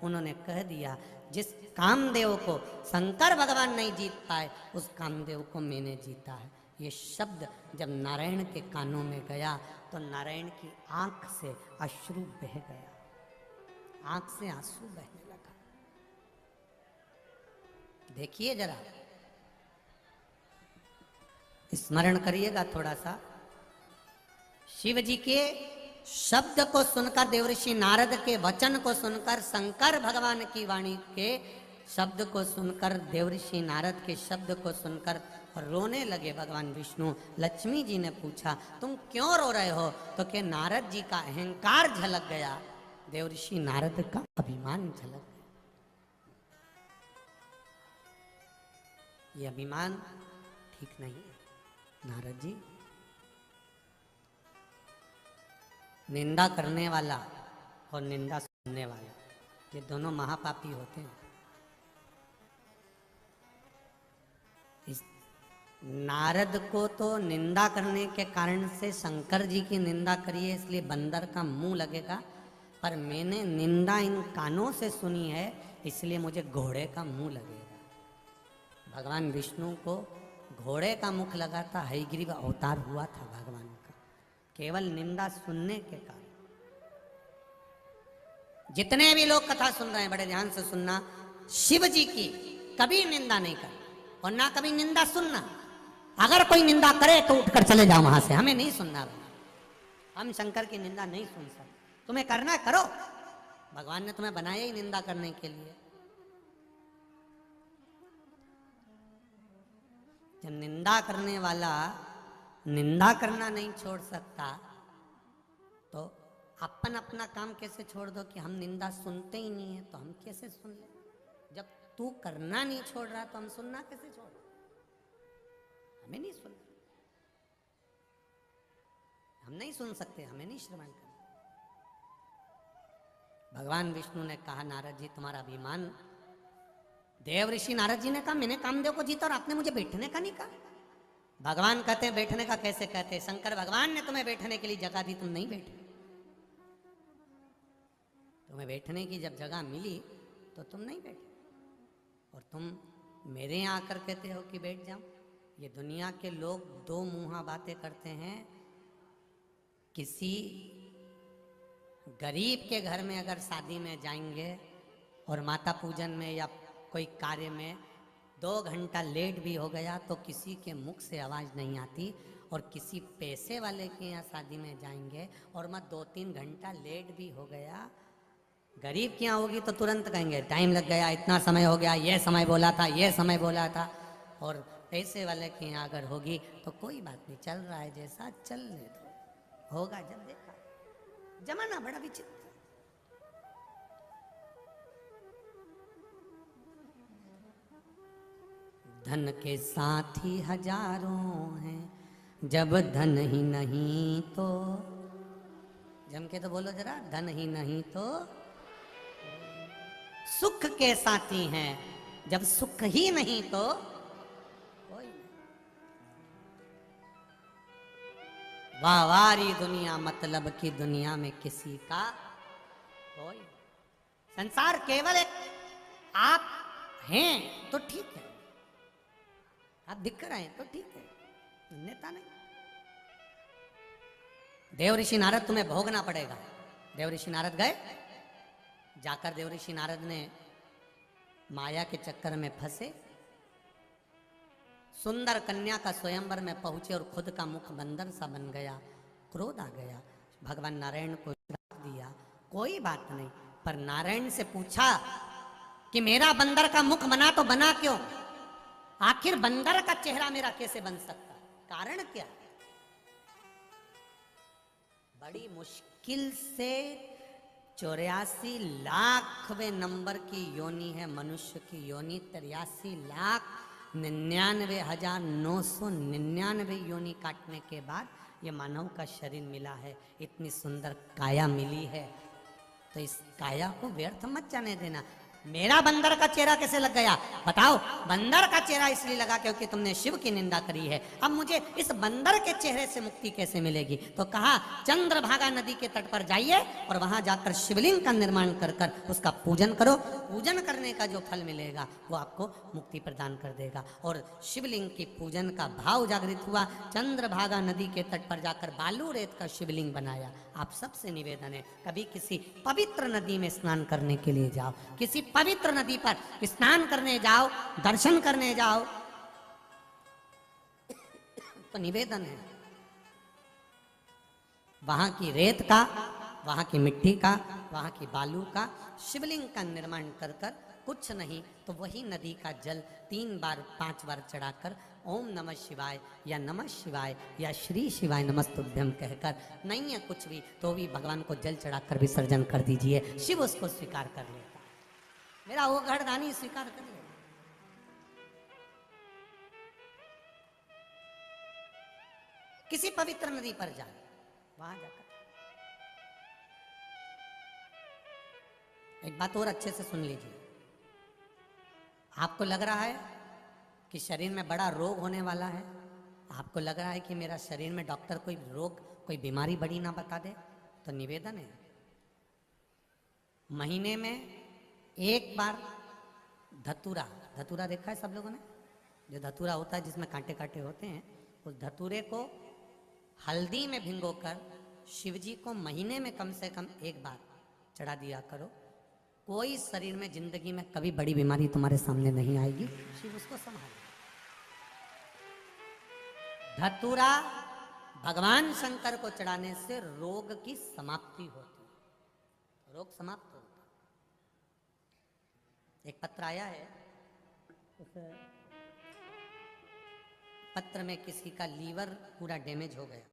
उन्होंने कह दिया जिस कामदेव को शंकर भगवान नहीं जीत पाए उस कामदेव को मैंने जीता है। ये शब्द जब नारायण के कानों में गया तो नारायण की आंख से अश्रु बह गया, आंख से आंसू बहने लगा। देखिए जरा, स्मरण करिएगा थोड़ा सा। शिव जी के शब्द को सुनकर, देवऋषि नारद के वचन को सुनकर, शंकर भगवान की वाणी के शब्द को सुनकर, देवऋषि नारद के शब्द को सुनकर रोने लगे भगवान विष्णु। लक्ष्मी जी ने पूछा तुम क्यों रो रहे हो? तो कि नारद जी का अहंकार झलक गया, देवऋषि नारद का अभिमान झलक गया। ये अभिमान ठीक नहीं है नारद जी। निंदा करने वाला और निंदा सुनने वाला, ये दोनों महापापी होते हैं। इस नारद को तो निंदा करने के कारण से शंकर जी की निंदा करिए इसलिए बंदर का मुंह लगेगा, पर मैंने निंदा इन कानों से सुनी है इसलिए मुझे घोड़े का मुंह लगेगा। भगवान विष्णु को घोड़े का मुख लगा था, हयग्रीव अवतार हुआ था भगवान का, केवल निंदा सुनने के कारण। जितने भी लोग कथा सुन रहे हैं बड़े ध्यान से सुनना, शिव जी की कभी निंदा नहीं कर और ना कभी निंदा सुनना। अगर कोई निंदा करे तो उठकर चले जाओ वहां से, हमें नहीं सुनना। हम शंकर की निंदा नहीं सुन सकते। तुम्हें करना करो, भगवान ने तुम्हें बनाया ही निंदा करने के लिए। जब निंदा करने वाला निंदा करना नहीं छोड़ सकता तो अपन अपना काम कैसे छोड़ दो कि हम निंदा सुनते ही नहीं है, तो हम कैसे सुन ले? जब तू करना नहीं छोड़ रहा तो हम सुनना कैसे छोड़? हमें नहीं सुनना, हम नहीं सुन सकते, हमें नहीं श्रवण करना। भगवान विष्णु ने कहा नारद जी तुम्हारा अभिमान। देवऋषि नारद जी ने कहा मैंने कामदेव को जीता और आपने मुझे बैठने का नहीं कहा। भगवान कहते हैं बैठने का कैसे कहते हैं? शंकर भगवान ने तुम्हें बैठने के लिए जगह दी, तुम नहीं बैठे। तुम्हें बैठने की जब जगह मिली तो तुम नहीं बैठे, और तुम मेरे यहाँ आकर कहते हो कि बैठ जाओ। ये दुनिया के लोग दो मुंहा बातें करते हैं। किसी गरीब के घर में अगर शादी में जाएंगे और माता पूजन में या कोई कार्य में 2 घंटा लेट भी हो गया तो किसी के मुख से आवाज़ नहीं आती, और किसी पैसे वाले के यहाँ शादी में जाएंगे और मैं 2-3 घंटा लेट भी हो गया, गरीब के यहाँ होगी तो तुरंत कहेंगे टाइम लग गया, इतना समय हो गया, ये समय बोला था, ये समय बोला था। और पैसे वाले के यहाँ अगर होगी तो कोई बात नहीं, चल रहा है जैसा चलने दो, होगा जब देखा। जमाना बड़ा विचित्र। धन के साथी हजारों हैं, जब धन ही नहीं तो, जम के तो बोलो जरा, धन ही नहीं तो सुख के साथी हैं, जब सुख ही नहीं तो कोई नहीं। वाहवारी दुनिया मतलब की दुनिया में किसी का कोई। संसार केवल एक आप हैं तो ठीक है, आप दिख रहे हैं तो ठीक है, अन्यथा नहीं। देवऋषि नारद तुम्हें भोगना पड़ेगा। देवऋषि नारद गए, जाकर देवऋषि नारद ने माया के चक्कर में फंसे, सुंदर कन्या का स्वयंवर में पहुंचे और खुद का मुख बंदर सा बन गया। क्रोध आ गया, भगवान नारायण को श्राप दिया। कोई बात नहीं, पर नारायण से पूछा कि मेरा बंदर का मुख बना तो बना क्यों? आखिर बंदर का चेहरा मेरा कैसे बन सकता? कारण क्या? बड़ी मुश्किल से 84 लाखवें नंबर की योनि है मनुष्य की योनि। 83,99,999 योनि काटने के बाद ये मानव का शरीर मिला है, इतनी सुंदर काया मिली है। तो इस काया को व्यर्थ मत जाने देना। मेरा बंदर का चेहरा कैसे लग गया? बताओ। बंदर का चेहरा इसलिए लगा क्योंकि तुमने शिव की निंदा करी है। अब मुझे इस बंदर के चेहरे से मुक्ति कैसे मिलेगी? तो कहा चंद्रभागा नदी के तट पर जाइए और वहां जाकर शिवलिंग का निर्माण कर कर उसका पूजन करो। पूजन करने का जो फल मिलेगा वो आपको मुक्ति प्रदान कर देगा। और शिवलिंग की पूजन का भाव जागृत हुआ। चंद्रभागा नदी के तट पर जाकर बालू रेत का शिवलिंग बनाया। आप सबसे निवेदन है, कभी किसी पवित्र नदी में स्नान करने के लिए जाओ, किसी पवित्र नदी पर स्नान करने जाओ, दर्शन करने जाओ, तो निवेदन है वहां की रेत का, वहां की मिट्टी का, वहां की बालू का शिवलिंग का निर्माण कर कर कुछ नहीं तो वही नदी का जल 3 बार 5 बार चढ़ाकर ओम नमः शिवाय या नमः शिवाय या श्री शिवाय नमस्तुभ्यम कहकर, नहीं है कुछ भी तो भी भगवान को जल चढ़ाकर विसर्जन कर दीजिए। शिव उसको स्वीकार कर लेगा, मेरा वो घरदानी स्वीकार कर लेगा। किसी पवित्र नदी पर जाए, वहां जाकर एक बात और अच्छे से सुन लीजिए। आपको लग रहा है कि शरीर में बड़ा रोग होने वाला है, आपको लग रहा है कि मेरा शरीर में डॉक्टर कोई रोग, कोई बीमारी बड़ी ना बता दे, तो निवेदन है महीने में एक बार धतूरा, धतूरा देखा है सब लोगों ने? जो धतूरा होता है जिसमें कांटे कांटे होते हैं, उस धतूरे को हल्दी में भिगोकर शिवजी को महीने में कम से कम एक बार चढ़ा दिया करो। कोई शरीर में जिंदगी में कभी बड़ी बीमारी तुम्हारे सामने नहीं आएगी, शिव उसको संभालेगा। धतूरा भगवान शंकर को चढ़ाने से रोग की समाप्ति होती है, रोग समाप्त होता है। एक पत्र आया है, उस पत्र में किसी का लीवर पूरा डैमेज हो गया,